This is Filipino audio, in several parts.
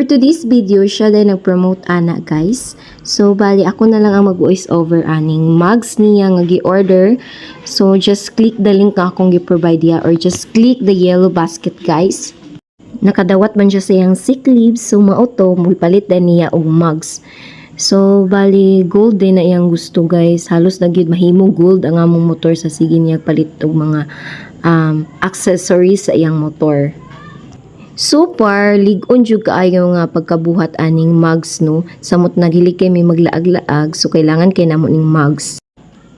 For today's video, siya din nag-promote ana guys. So bali ako na lang ang mag-voice over aning mugs niya nga gi-order. So just click the link nga akong gi-provide ya or just click the yellow basket guys. Nakadawat man siya sa iyang sick leaves, so mauto mupalit din niya og mugs. So bali gold din na iyang gusto guys. Halos na gyud mahimo gold ang among motor sa sige niya palit og mga accessories sa iyang motor. So far, lig-on jud kaayo nga pagkabuhat aning mugs no. Samot nagili kay may maglaag-laag, so kailangan kay namo ning mugs.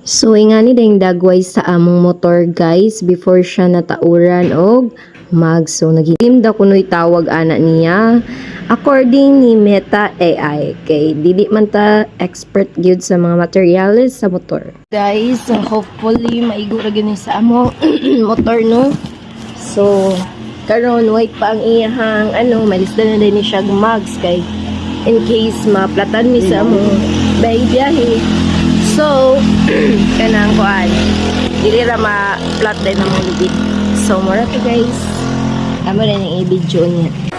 So ingani ding dagway sa among motor guys before siya natauran og mugs. So nagim da kunoy tawag ana niya according ni Meta AI. Kay dili man ta expert gyud sa mga materials sa motor. Guys, hopefully maigo ra gyud sa among motor no. So karon white pa ang iyahang malista na din ni siya mugs kay in case maplatan mi sa mo biyahe. So kanang kuan dili ra ma-flat din ang libid. So mura to guys. Amo rin ang i-video niya.